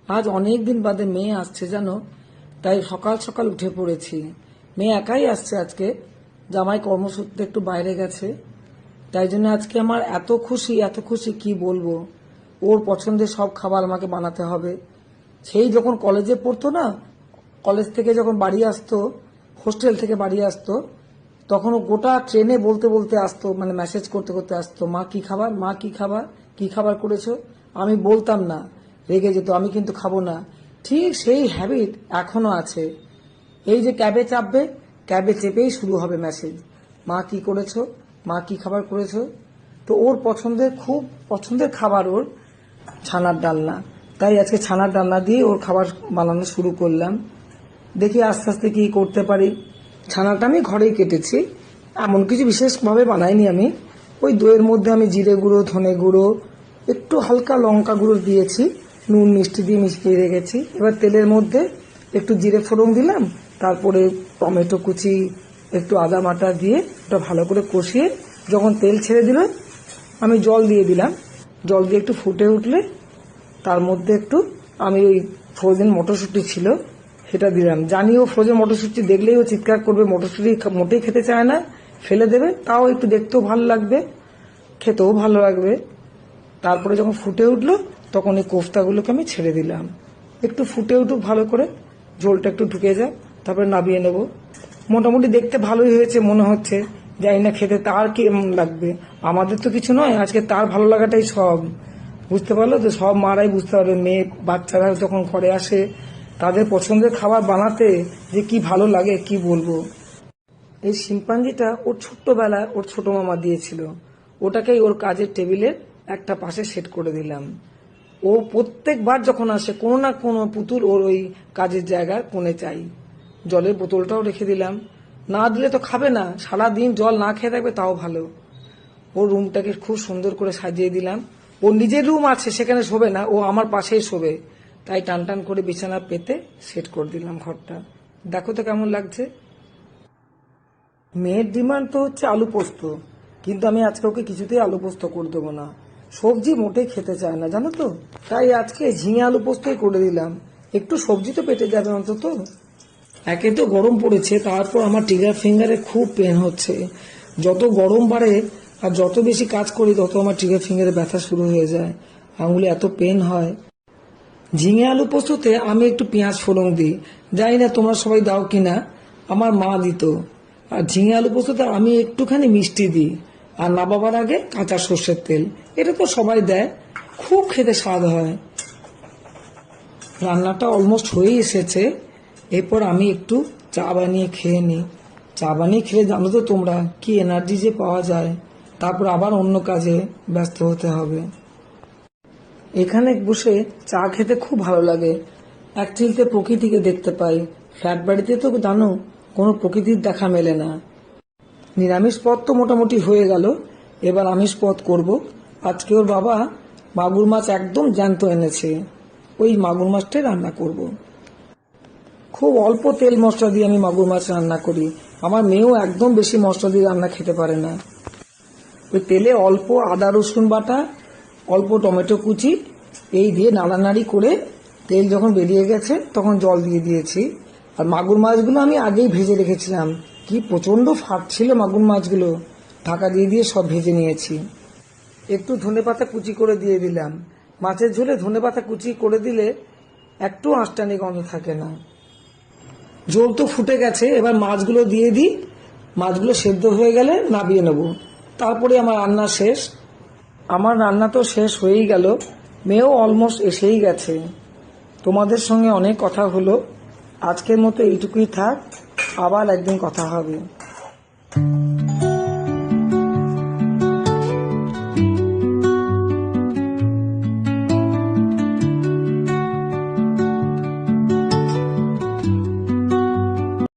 আজ অনেক দিন বাদে মেয়ে আসছে জানো, তাই সকাল সকাল উঠে পড়েছি। মেয়ে একাই আসছে আজকে, জামাই কর্মসূত্রে একটু বাইরে গেছে। তাই জন্য আজকে আমার এত খুশি কি বলবো। ওর পছন্দের সব খাবার আমাকে বানাতে হবে। সেই যখন কলেজে পড়তো না, কলেজ থেকে যখন বাড়ি আসতো, হোস্টেল থেকে বাড়ি আসতো, তখন ও গোটা ট্রেনে বলতে বলতে আসতো, মানে মেসেজ করতে করতে আসতো, মা কি খাবার, মা কি খাবার, কি খাবার করেছো। আমি বলতাম না, রেগে যেত, আমি কিন্তু খাবো না। ঠিক সেই হ্যাবিট এখনো আছে। এই যে ক্যাবে চাপবে, ক্যাবে চেপেই শুরু হবে মেসেজ, মা কি করেছো, মা কি খাবার করেছো। তো ওর খুব পছন্দের খাবার ওর ছানার ডালনা। তাই আজকে ছানার ডালনা দিয়ে ওর খাবার বানানো শুরু করলাম। দেখি আস্তে আস্তে কি করতে পারি। ছানাটা আমি ঘরেই কেটেছি, এমন কিছু বিশেষভাবে বানাইনি আমি। ওই দইয়ের মধ্যে আমি জিরে গুঁড়ো, ধনে গুঁড়ো, একটু হালকা লঙ্কা গুঁড়ো দিয়েছি, নুন মিষ্টি দিয়ে মিশিয়ে রেখেছি। এবার তেলের মধ্যে একটু জিরে ফোড়ন দিলাম, তারপরে টমেটো কুচি, একটু আদা বাটা দিয়ে ওটা ভালো করে কষিয়ে যখন তেল ছেড়ে দিল, আমি জল দিয়ে দিলাম। জল দিয়ে একটু ফুটে উঠলে তার মধ্যে একটু আমি ওই ফ্রোজেন মটরশুঁটি ছিল সেটা দিলাম। জানিও ফ্রোজেন মটরশুঁটি দেখলেই ও চিৎকার করবে, মটরশুঁটি মোটেই খেতে চায় না, ফেলে দেবে। তাও একটু দেখতেও ভালো লাগবে, খেতেও ভালো লাগবে। তারপরে যখন ফুটে উঠলো তখন এই কোফতাগুলোকে আমি ছেড়ে দিলাম। একটু ফুটে উঠুক ভালো করে, ঝোলটা একটু ঢুকে যাক, তারপরে নামিয়ে নেব। মোটামুটি দেখতে ভালোই হয়েছে মনে হচ্ছে, জানি না খেতে তার কেমন লাগবে। আমাদের তো কিছু নয়, আজকে তার ভালো লাগাটাই সব। বুঝতে পারলো তো, সব মারাই বুঝতে পারবে, মেয়ে বাচ্চারা যখন ঘরে আসে তাদের পছন্দের খাবার বানাতে যে কি ভালো লাগে কি বলবো। এই শিম্পাঞ্জিটা ওর ছোট্টবেলায় ওর ছোট মামা দিয়েছিল, ওটাকেই ওর কাজের টেবিলের একটা পাশে সেট করে দিলাম। ও প্রত্যেকবার যখন আসে কোনো না কোনো পুতুল ওর ওই কাজের জায়গার কোণে চাই। জলের বোতলটাও রেখে দিলাম, না দিলে তো খাবে না, সারাদিন জল না খেয়ে থাকবে তাও ভালো। ওর রুমটাকে খুব সুন্দর করে সাজিয়ে দিলাম। ওর নিজের রুম আছে, সেখানে শোবে না, ও আমার পাশেই শোবে। তাই টান টান করে বিছানা পেতে সেট করে দিলাম ঘরটা। দেখো তো কেমন লাগছে। মেয়ের ডিমান্ড তো হচ্ছে আলু পোস্ত, কিন্তু আমি আজকে ওকে কিছুতেই আলু পোস্ত করে দেবো না। সবজি মোটেই খেতে চায় না জানো তো। তাই আজকে ঝিঙে আলু পোস্তই করে দিলাম, একটু সবজি তো পেটে যাবে অন্তত। একে তো গরম পড়েছে, তারপর আমার ট্রিগার ফিঙ্গারে খুব পেন হচ্ছে। যত গরম বাড়ে আর যত বেশি কাজ করি তত আমার ট্রিগার ফিঙ্গারে ব্যথা শুরু হয়ে যায়, আঙুলে এত পেন হয়। ঝিঙে আলু পোস্ততে আমি একটু পেঁয়াজ ফোড়ন দিই, জানি না তোমরা সবাই দাও কিনা, আমার মা দিত। আর ঝিঙে আলু পোস্ততে আমি একটুখানি মিষ্টি দিই, আর নামাবার আগে কাঁচা সর্ষের তেল। এটা তো সবাই দেয়, খুব খেতে স্বাদ হয়। রান্নাটা অলমোস্ট হয়েই এসেছে, এরপর আমি একটু চা বানিয়ে খেয়ে নিই। চা বানিয়ে খেলে জানো তো তোমরা কি এনার্জি যে পাওয়া যায়। তারপর আবার অন্য কাজে ব্যস্ত হতে হবে। এখানে বসে চা খেতে খুব ভালো লাগে, এক চিলতে প্রকৃতিকে দেখতে পাই। ফ্ল্যাট বাড়িতে তো জানো কোনো প্রকৃতির দেখা মেলে না। নিরামিষ পদ তো মোটামুটি হয়ে গেল, এবার আমিষ পদ করব। আজকে ওর বাবা মাগুর মাছ একদম জ্যান্ত এনেছে, ওই মাগুর মাছটাই রান্না করব। খুব অল্প তেল মশলা দিয়ে আমি মাগুর মাছ রান্না করি। আমার মেয়েও একদম বেশি মশলা দিয়ে রান্না খেতে পারে না। ওই তেলে অল্প আদা রসুন বাটা, অল্প টমেটো কুচি, এই দিয়ে নাড়ানাড়ি করে তেল যখন বেরিয়ে গেছে তখন জল দিয়ে দিয়েছি। আর মাগুর মাছগুলো আমি আগেই ভেজে রেখেছিলাম, কি প্রচন্ড ফাটছিল মাগুর মাছগুলো, ঢাকা দিয়ে দিয়ে সব ভেজে নিয়েছি। একটু ধনেপাতা কুচি করে দিয়ে দিলাম। মাছের ঝোলে ধনেপাতা কুচি করে দিলে একটু আঁশটানি গন্ধ থাকে না। ঝোল তো ফুটে গেছে, এবার মাছগুলো দিয়ে দিই। মাছগুলো সেদ্ধ হয়ে গেলে নামিয়ে নেব, তারপরে আমার রান্না শেষ। আমার রান্না তো শেষ হয়েই গেল, মেয়েও অলমোস্ট এসেই গেছে। তোমাদের সঙ্গে অনেক কথা হলো, আজকের মতো এইটুকুই থাক, আবার একদিন কথা হবে।